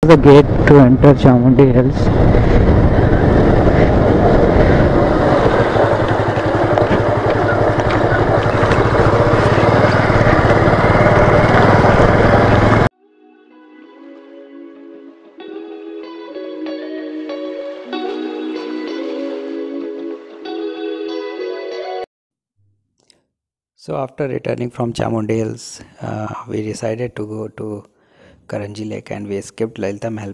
the gate to enter Chamundi Hills. So after returning from Chamundi Hills, we decided to go to Karanji Lake, and we skipped Lalita Mahal.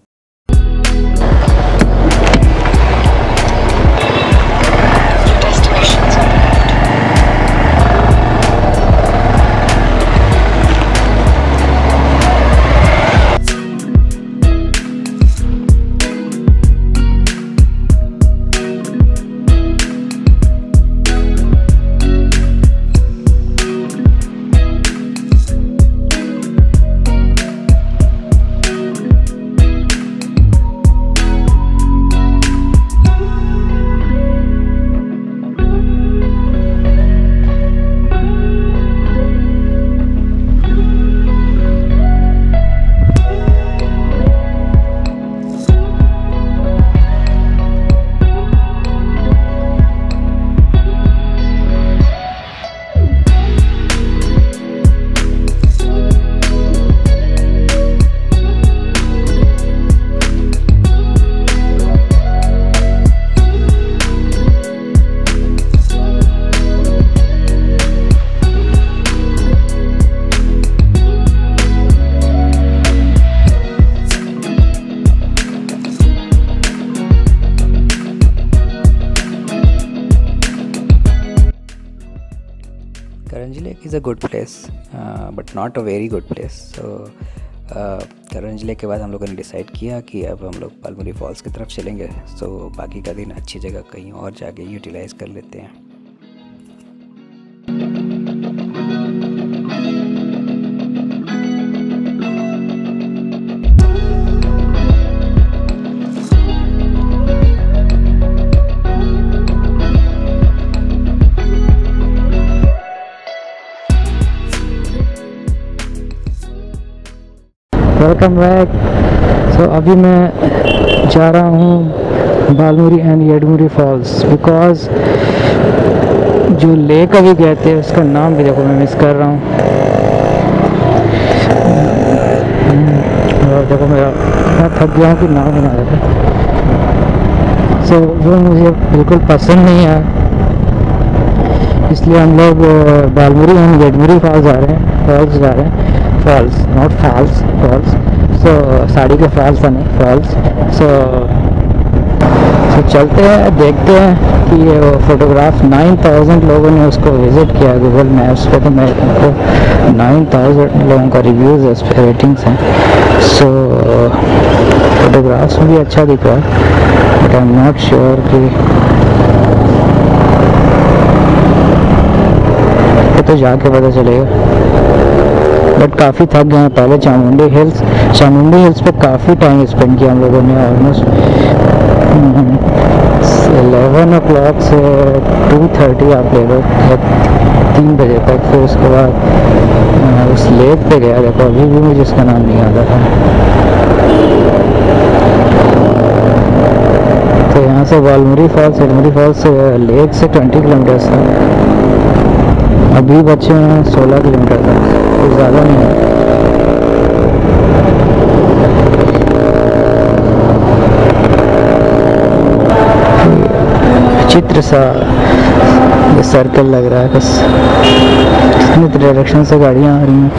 Karanji Lake is a good place, but not a very good place. So Karanji Lake के बाद हम लोगों ने decide किया कि अब हम लोग बालमुरी फॉल्स की तरफ चलेंगे. सो बाकी का दिन अच्छी जगह कहीं और जाके यूटिलाइज़ कर लेते हैं. Welcome back. सो अभी मैं जा रहा हूँ बालमुरी एंड येडमुरी फॉल्स, बिकॉज जो लेक अभी गए थे उसका नाम भी देखो मैं मिस कर रहा हूँ. और देखो मैं थक गया हूँ कि नाम बना रहा था. सो वो मुझे बिल्कुल पसंद नहीं आया, इसलिए हम लोग बालमुरी एंड येडमुरी फॉल्स जा रहे हैं. Falls not falls, falls. So sari के फॉल्स था नहीं, फॉल्स. सो चलते हैं, देखते हैं कि ये फ़ोटोग्राफ 9000 लोगों ने उसको विज़िट किया गूगल मैप्स पे. तो मैं उनको 9000 लोगों का रिव्यूज़ उस पर रेटिंग्स हैं. सो फोटोग्राफ्स में भी अच्छा दिख रहा है, but I am not sure कि तो जाके पता चलेगा. बट काफ़ी थक गए हैं. पहले चामुंडी हिल्स पे काफ़ी टाइम स्पेंड किया हम लोगों ने. ऑलमोस्ट 11 o'clock से 2:30 आप ले लो, 3 बजे तक. फिर उसके बाद उस लेक पे गया. देखो अभी भी मुझे इसका नाम नहीं आता था. तो यहाँ से बालमुरी फॉल्स लेक से 20 किलोमीटर्स था. अभी बच्चे हैं 16 किलोमीटर तक, तो ज़्यादा नहीं है. विचित्र सा ये सर्कल लग रहा है. बस कितनी डायरेक्शन से गाड़ियाँ आ रही हैं.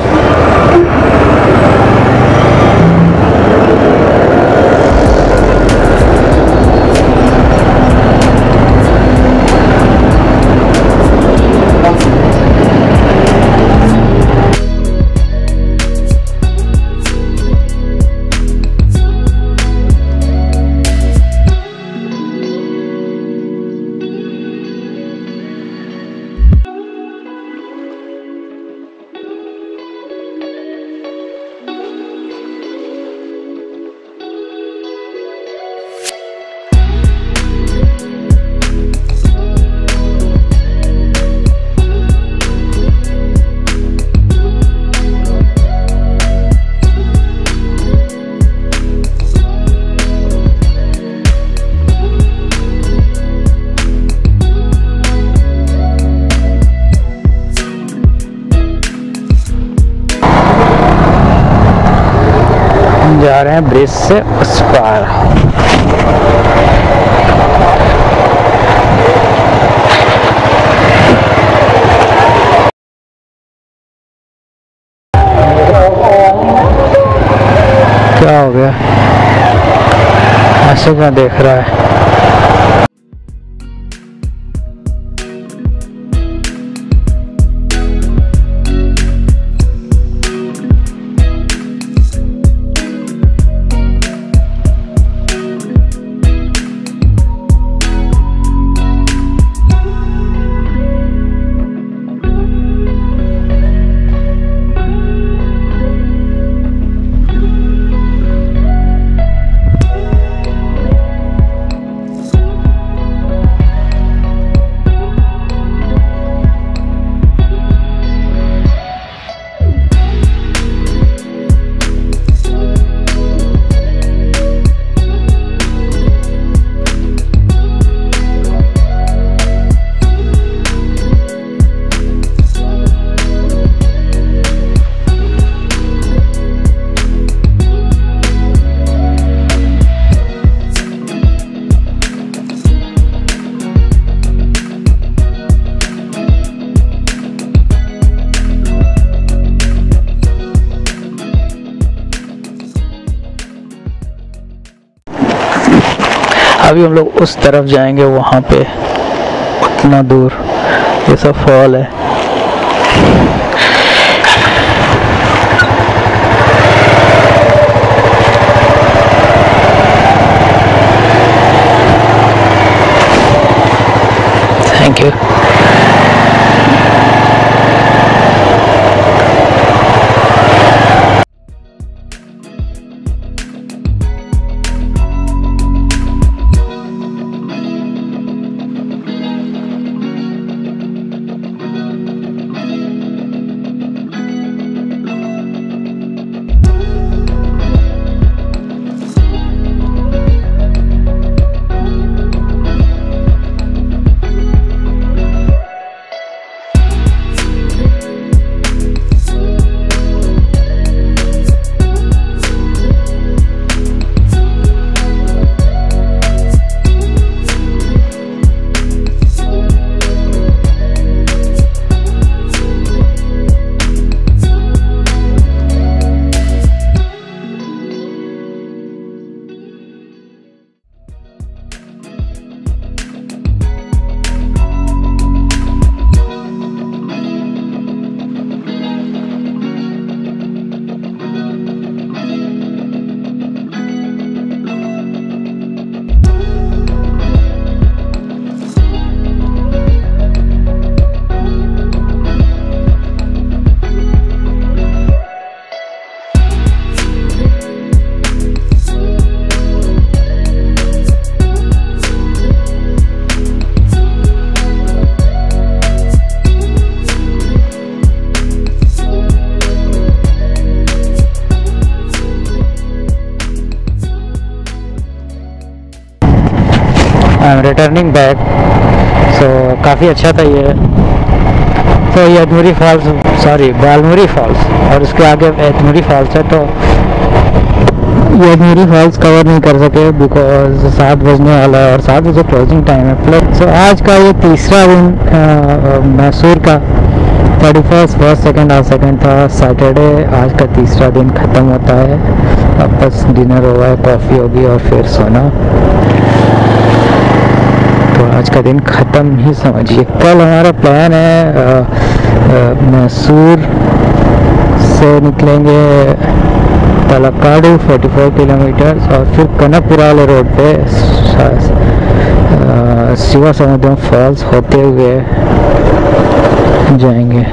जा रहे हैं ब्रिज से उस पार। क्या हो गया, ऐसे क्या देख रहा है? अभी हम लोग उस तरफ जाएंगे, वहाँ पे उतना दूर ये सब फॉल है। Thank you. Returning back. So काफ़ी अच्छा था ये। तो ये बालमुरी फॉल्स और उसके आगे एतमुरी फॉल्स है। तो ये एतमुरी फॉल्स कवर नहीं कर सके बिकॉज 7 बजने वाला है और 7 बजे क्लोजिंग टाइम है। प्लस आज का ये तीसरा दिन मैसूर का 31st, 1st, 2nd और 2nd था सैटरडे। आज का तीसरा दिन ख़त्म होता है। अब बस डिनर होगा, कॉफ़ी होगी और फिर सोना। तो आज का दिन ख़त्म ही समझिए। कल हमारा प्लान है मैसूर से निकलेंगे तलकाडू 44 किलोमीटर और फिर कनकपुरा वाले रोड पे शिवा समुद्रम फॉल्स होते हुए जाएंगे।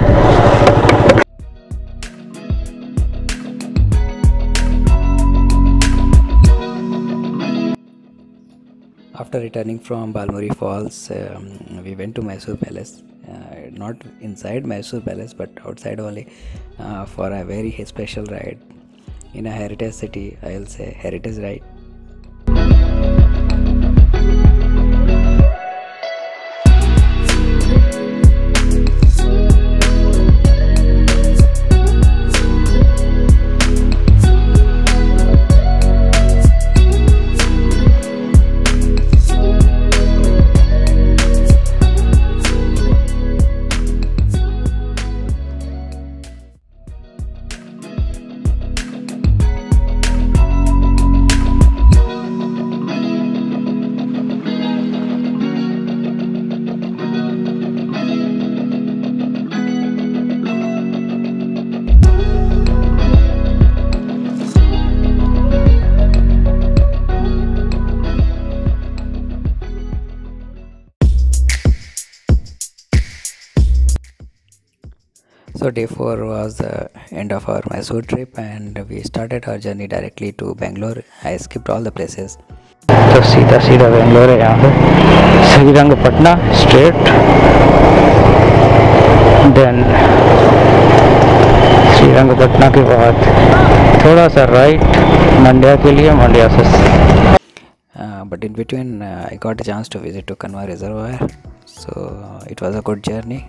After returning from Balmuri Falls, we went to Mysore Palace. Not inside Mysore Palace, but outside only, for a very special ride in a heritage city. I'll say heritage ride. So day 4 was the end of our Mysore trip, and we started our journey directly to Bangalore. I skipped all the places. तो सीधा सीधा बेंगलोर है यहाँ पे, Srirangapatna straight, then Srirangapatna के बाद थोड़ा सा राइट मंड्या के लिए, मंड्या से But in between I got a chance to visit to Kanva Reservoir, so it was a good journey.